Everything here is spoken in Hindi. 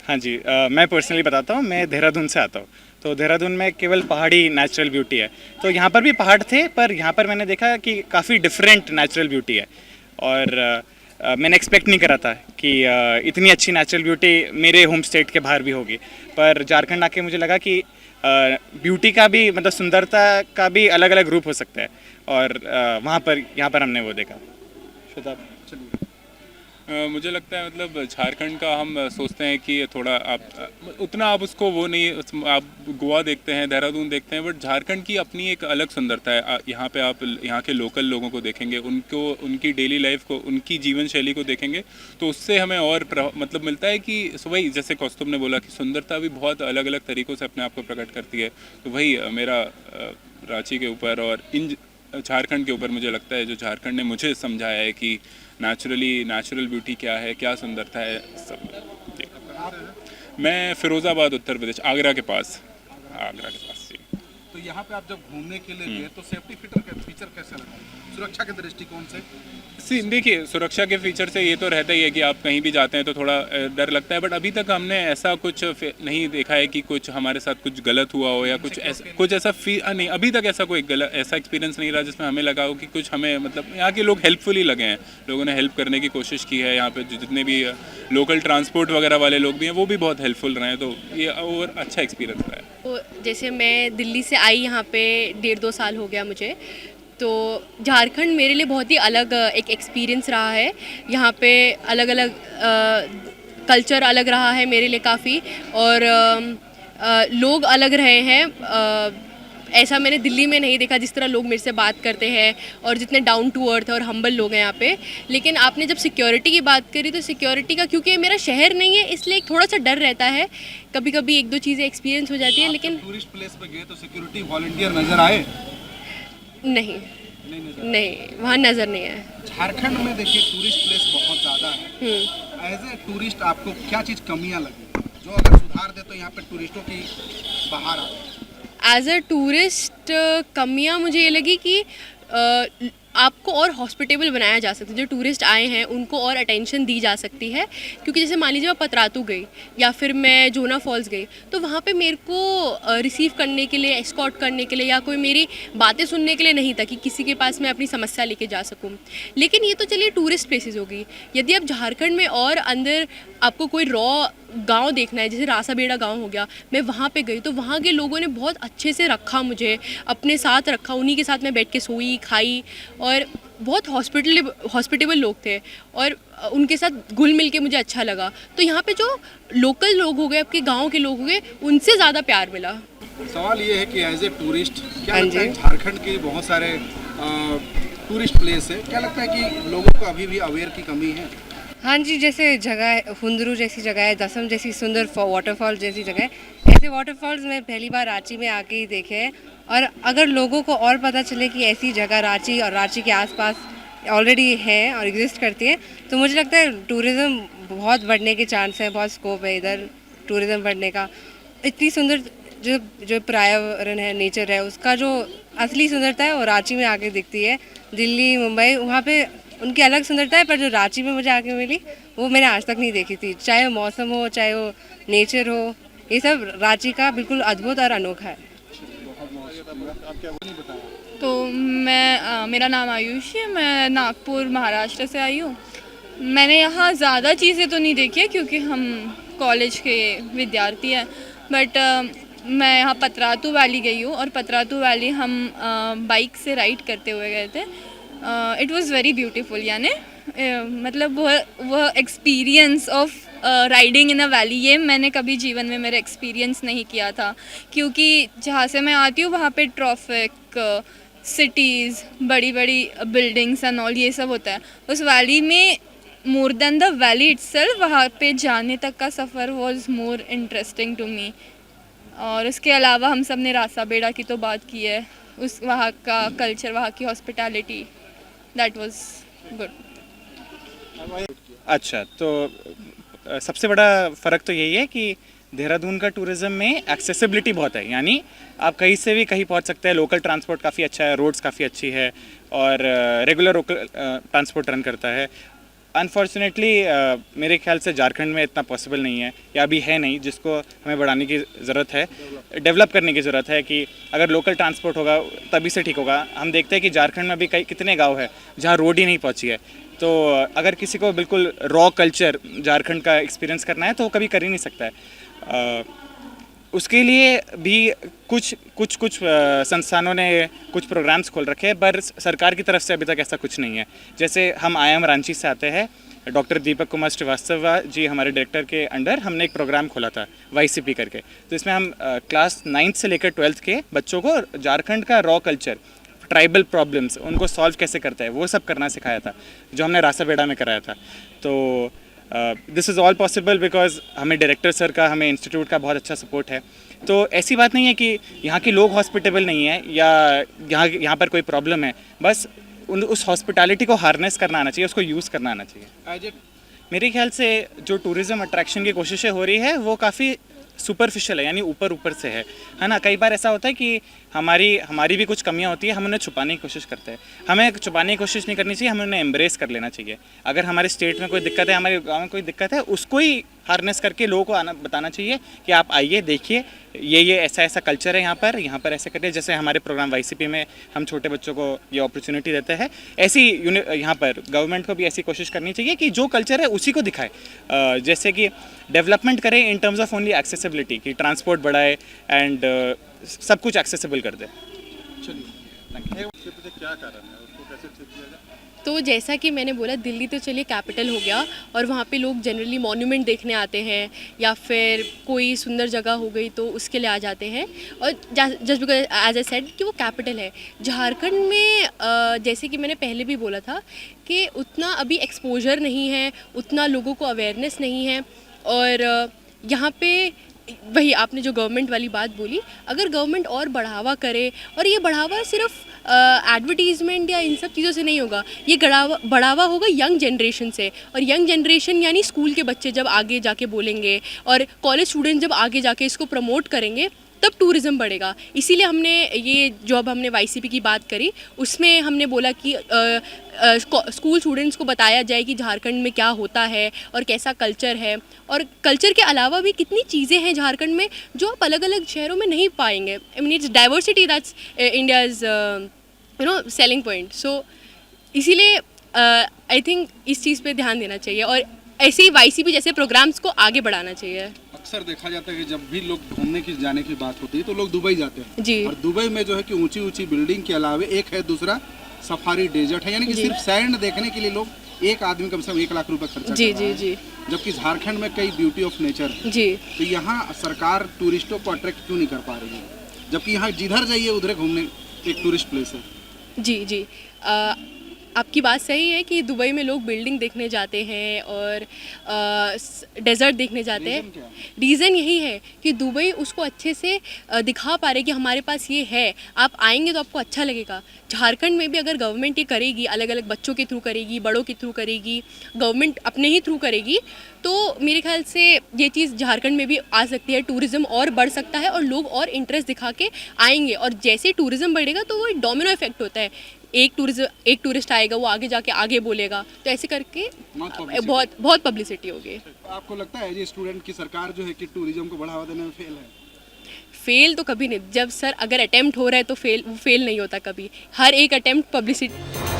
हाँ जी, मैं पर्सनली बताता हूँ, मैं देहरादून से आता हूँ। तो देहरादून में केवल पहाड़ी नेचुरल ब्यूटी है। तो यहाँ पर भी पहाड़ थे, पर यहाँ पर मैंने देखा कि काफ़ी डिफरेंट नेचुरल ब्यूटी है। और मैंने एक्सपेक्ट नहीं करा था कि इतनी अच्छी नेचुरल ब्यूटी मेरे होम स्टेट के बाहर भी होगी। पर झारखंड आके मुझे लगा कि ब्यूटी का भी, मतलब सुंदरता का भी अलग अलग रूप हो सकता है। और वहाँ पर, यहाँ पर हमने वो देखा। शताब। मुझे लगता है मतलब झारखंड का हम सोचते हैं कि थोड़ा आप उतना आप उसको वो नहीं आप गोवा देखते हैं, देहरादून देखते हैं, बट झारखंड की अपनी एक अलग सुंदरता है। यहाँ पे आप यहाँ के लोकल लोगों को देखेंगे, उनको उनकी डेली लाइफ को, उनकी जीवन शैली को देखेंगे, तो उससे हमें और मतलब मिलता है कि वही जैसे कौस्तुभ ने बोला कि सुंदरता भी बहुत अलग अलग तरीक़ों से अपने आप को प्रकट करती है। तो वही मेरा रांची के ऊपर और इन झारखंड के ऊपर मुझे लगता है, जो झारखंड ने मुझे समझाया है कि नेचुरल ब्यूटी क्या है, क्या सुंदरता है सब। जी, मैं फिरोज़ाबाद उत्तर प्रदेश, आगरा के पास। आगरा के पास जी। तो यहाँ पे आप जब घूमने के लिए गए तो सेफ्टी फीचर कैसे लगा, सुरक्षा के दृष्टिकोण से? देखिए, सुरक्षा के फीचर से ये तो रहता ही है कि आप कहीं भी जाते हैं तो थोड़ा डर लगता है, बट अभी तक हमने ऐसा कुछ नहीं देखा है कि कुछ हमारे साथ कुछ गलत हुआ हो या कुछ ऐसा नहीं, अभी तक ऐसा कोई गलत ऐसा एक्सपीरियंस नहीं रहा जिसमें हमें लगा हो कि कुछ हमें, मतलब यहाँ के लोग हेल्पफुल ही लगे हैं, लोगों ने हेल्प करने की कोशिश की है। यहाँ पे जितने भी लोकल ट्रांसपोर्ट वगैरह वाले लोग भी हैं वो भी बहुत हेल्पफुल रहे हैं, तो ये और अच्छा एक्सपीरियंस रहा है। तो जैसे मैं दिल्ली से आई यहाँ पे 1.5-2 साल हो गया मुझे, तो झारखंड मेरे लिए बहुत ही अलग एक एक्सपीरियंस रहा है। यहाँ पे अलग अलग कल्चर अलग रहा है मेरे लिए काफ़ी, और लोग अलग रहे हैं। ऐसा मैंने दिल्ली में नहीं देखा, जिस तरह लोग मेरे से बात करते हैं और जितने डाउन टू अर्थ और हम्बल लोग हैं यहाँ पे। लेकिन आपने जब सिक्योरिटी की बात करी, तो सिक्योरिटी का, क्योंकि मेरा शहर नहीं है, इसलिए थोड़ा सा डर रहता है। कभी कभी 1-2 चीज़ें एक्सपीरियंस हो जाती है, लेकिन टूरिस्ट प्लेस पे गए तो सिक्योरिटी वॉलंटियर नजर आए? नहीं, नहीं, वहाँ नज़र नहीं है। झारखंड में देखिए टूरिस्ट प्लेस बहुत ज़्यादा है। एज ए टूरिस्ट आपको क्या चीज़ कमियां लगी जो अगर सुधार दे तो यहाँ पे टूरिस्टों की बाहर आ जाए? एज अ टूरिस्ट कमियाँ मुझे ये लगी कि आपको और हॉस्पिटेबल बनाया जा सकता है। जो टूरिस्ट आए हैं उनको और अटेंशन दी जा सकती है, क्योंकि जैसे मान लीजिए मैं पतरातू गई या फिर मैं जोना फॉल्स गई, तो वहाँ पे मेरे को रिसीव करने के लिए, एस्कॉर्ट करने के लिए, या कोई मेरी बातें सुनने के लिए नहीं था कि किसी के पास मैं अपनी समस्या लेके जा सकूँ। लेकिन ये तो चलिए टूरिस्ट प्लेसेस होगी। यदि आप झारखंड में और अंदर आपको कोई रॉ गांव देखना है, जैसे रासाबेड़ा गांव हो गया, मैं वहाँ पे गई तो वहाँ के लोगों ने बहुत अच्छे से रखा, मुझे अपने साथ रखा, उन्हीं के साथ मैं बैठ के सोई खाई, और बहुत हॉस्पिटेबल लोग थे, और उनके साथ घुल मिल के मुझे अच्छा लगा। तो यहाँ पे जो लोकल लोग हो गए, आपके गांव के लोग हो गए, उनसे ज़्यादा प्यार मिला। सवाल ये है कि एज ए टूरिस्ट क्या हाँ लगता है, जी। झारखंड के बहुत सारे टूरिस्ट प्लेस है, क्या लगता है कि लोगों को अभी भी अवेयर की कमी है? हाँ जी, जैसे जगह है, हुंदरू जैसी जगह है, दसम जैसी सुंदर वाटरफॉल जैसी जगह है, ऐसे वाटरफॉल्स मैं पहली बार रांची में आके ही देखे हैं। और अगर लोगों को और पता चले कि ऐसी जगह रांची और रांची के आसपास ऑलरेडी है और एग्जिस्ट करती है, तो मुझे लगता है टूरिज़्म बहुत बढ़ने के चांस है, बहुत स्कोप है इधर टूरिज़्म बढ़ने का। इतनी सुंदर जो जो पर्यावरण है, नेचर है, उसका जो असली सुंदरता है वो रांची में आके दिखती है। दिल्ली, मुंबई, वहाँ पे उनकी अलग सुंदरता है, पर जो रांची में मुझे आके मिली वो मैंने आज तक नहीं देखी थी। चाहे वो मौसम हो, चाहे वो नेचर हो, ये सब रांची का बिल्कुल अद्भुत और अनोखा है। तो मेरा नाम आयुषी है, मैं नागपुर महाराष्ट्र से आई हूँ। मैंने यहाँ ज़्यादा चीज़ें तो नहीं देखी है क्योंकि हम कॉलेज के विद्यार्थी हैं, बट मैं यहाँ पतरातू वैली गई हूँ, और पतरातू वैली हम बाइक से राइड करते हुए गए थे। इट वाज़ वेरी ब्यूटीफुल, यानी मतलब वह experience of riding in a valley, ये मैंने कभी जीवन में मेरे एक्सपीरियंस नहीं किया था, क्योंकि जहाँ से मैं आती हूँ वहाँ पे ट्रैफिक, सिटीज़, बड़ी बड़ी बिल्डिंग्स एंड ऑल, ये सब होता है। उस वैली में more than the valley itself, वहाँ पे जाने तक का सफ़र was more interesting to me. और उसके अलावा हम सब ने रासाबेड़ा की तो बात की है, उस वहाँ का कल्चर, वहाँ की हॉस्पिटैलिटी, दैट वाज गुड। अच्छा, तो सबसे बड़ा फ़र्क तो यही है कि देहरादून का टूरिज़्म में एक्सेसिबिलिटी बहुत है, यानी आप कहीं से भी कहीं पहुंच सकते हैं। लोकल ट्रांसपोर्ट काफ़ी अच्छा है, रोड्स काफ़ी अच्छी है, और रेगुलर लोकल ट्रांसपोर्ट रन करता है। अनफॉर्चुनेटली मेरे ख्याल से झारखंड में इतना पॉसिबल नहीं है या अभी है नहीं, जिसको हमें बढ़ाने की ज़रूरत है, डेवलप करने की ज़रूरत है कि अगर लोकल ट्रांसपोर्ट होगा तभी से ठीक होगा। हम देखते हैं कि झारखंड में अभी कई कितने गांव है जहां रोड ही नहीं पहुंची है। तो अगर किसी को बिल्कुल रॉ कल्चर झारखंड का एक्सपीरियंस करना है तो वो कभी कर ही नहीं सकता है। उसके लिए भी कुछ संस्थानों ने कुछ प्रोग्राम्स खोल रखे हैं, पर सरकार की तरफ से अभी तक ऐसा कुछ नहीं है। जैसे हम IIM रांची से आते हैं, डॉक्टर दीपक कुमार श्रीवास्तव जी हमारे डायरेक्टर के अंडर हमने एक प्रोग्राम खोला था YCP करके। तो इसमें हम क्लास 9th से लेकर 12th के बच्चों को झारखंड का रॉ कल्चर, ट्राइबल प्रॉब्लम्स, उनको सॉल्व कैसे करता है वो सब करना सिखाया था, जो हमने रासाबेड़ा में कराया था। तो this is all possible because हमें डायरेक्टर सर का, हमें इंस्टीट्यूट का बहुत अच्छा सपोर्ट है। तो ऐसी बात नहीं है कि यहाँ के लोग हॉस्पिटेबल नहीं है या यहाँ पर कोई प्रॉब्लम है, बस उस हॉस्पिटैलिटी को हार्नेस करना आना चाहिए, उसको यूज़ करना आना चाहिए। एज ए मेरे ख्याल से जो टूरिज़्म अट्रैक्शन की कोशिशें हो रही है वो काफ़ी सुपरफिशियल है, यानी ऊपर ऊपर से है ना। कई बार ऐसा होता है कि हमारी भी कुछ कमियां होती है, हम उन्हें छुपाने की कोशिश करते हैं। हमें छुपाने की कोशिश नहीं करनी चाहिए, हमें उन्हें एम्ब्रेस कर लेना चाहिए। अगर हमारे स्टेट में कोई दिक्कत है, हमारे गाँव में कोई दिक्कत है, उसको ही हार्नेस करके लोगों को बताना चाहिए कि आप आइए, देखिए ये ऐसा कल्चर है यहाँ पर ऐसे करिए। जैसे हमारे प्रोग्राम YCP में हम छोटे बच्चों को ये अपॉर्चुनिटी देते हैं, ऐसी यहाँ पर गवर्नमेंट को भी ऐसी कोशिश करनी चाहिए कि जो कल्चर है उसी को दिखाए। जैसे कि डेवलपमेंट करें in terms of only accessibility, कि ट्रांसपोर्ट बढ़ाए एंड सब कुछ एक्सेसिबल कर दे। तो जैसा कि मैंने बोला, दिल्ली तो चलिए कैपिटल हो गया और वहाँ पे लोग जनरली मॉन्यूमेंट देखने आते हैं या फिर कोई सुंदर जगह हो गई तो उसके लिए आ जाते हैं। और just because as I said कि वो कैपिटल है। झारखंड में जैसे कि मैंने पहले भी बोला था कि उतना अभी एक्सपोजर नहीं है, उतना लोगों को अवेयरनेस नहीं है। और यहाँ पे वही आपने जो गवर्नमेंट वाली बात बोली, अगर गवर्नमेंट और बढ़ावा करे, और ये बढ़ावा सिर्फ एडवर्टीज़मेंट या इन सब चीज़ों से नहीं होगा, ये बढ़ावा होगा यंग जनरेशन से। और यंग जनरेशन यानी स्कूल के बच्चे जब आगे जाके बोलेंगे और कॉलेज स्टूडेंट जब आगे जाके इसको प्रमोट करेंगे तब टूरिज़्म बढ़ेगा। इसीलिए हमने ये जो अब हमने YCP की बात करी उसमें हमने बोला कि स्कूल स्टूडेंट्स को बताया जाए कि झारखंड में क्या होता है और कैसा कल्चर है। और कल्चर के अलावा भी कितनी चीज़ें हैं झारखंड में जो आप अलग अलग शहरों में नहीं पाएंगे। I mean it's diversity that's India's selling point. So इसीलिए आई थिंक इस चीज़ पे ध्यान देना चाहिए और ऐसे ही YCP जैसे प्रोग्राम्स को आगे बढ़ाना चाहिए। अक्सर देखा जाता है कि जब भी लोग घूमने की जाने की बात होती है तो लोग दुबई जाते हैं जी। और दुबई में जो है कि ऊंची ऊंची बिल्डिंग के अलावे एक है दूसरा सफारी डेजर्ट है, यानी कि सिर्फ सैंड देखने के लिए लोग एक आदमी कम से कम 1 लाख रुपए खर्चा जी कर रहा जी है। जी जबकि झारखंड में कई ब्यूटी ऑफ नेचर है, जी तो यहाँ सरकार टूरिस्टों को अट्रैक्ट क्यों नहीं कर पा रही है, जबकि यहाँ जिधर जाइए उधर घूमने एक टूरिस्ट प्लेस है। जी जी आपकी बात सही है कि दुबई में लोग बिल्डिंग देखने जाते हैं और डेजर्ट देखने जाते हैं। रीज़न यही है कि दुबई उसको अच्छे से दिखा पा रहे कि हमारे पास ये है, आप आएंगे तो आपको अच्छा लगेगा। झारखंड में भी अगर गवर्नमेंट ये करेगी, अलग अलग बच्चों के थ्रू करेगी, बड़ों के थ्रू करेगी, गवर्नमेंट अपने ही थ्रू करेगी, तो मेरे ख्याल से ये चीज़ झारखंड में भी आ सकती है। टूरिज़्म और बढ़ सकता है और लोग और इंटरेस्ट दिखा के आएंगे। और जैसे टूरिज़्म बढ़ेगा तो वो डोमिनो इफेक्ट होता है, एक टूरिस्ट आएगा, वो आगे जाके आगे बोलेगा, तो ऐसे करके बहुत पब्लिसिटी होगी। आपको लगता है एज स्टूडेंट की सरकार जो है कि टूरिज्म को बढ़ावा देने में फेल है? फेल तो कभी नहीं। जब सर अगर अटेम्प्ट हो रहा है तो फेल नहीं होता कभी। हर एक अटेम्प्ट पब्लिसिटी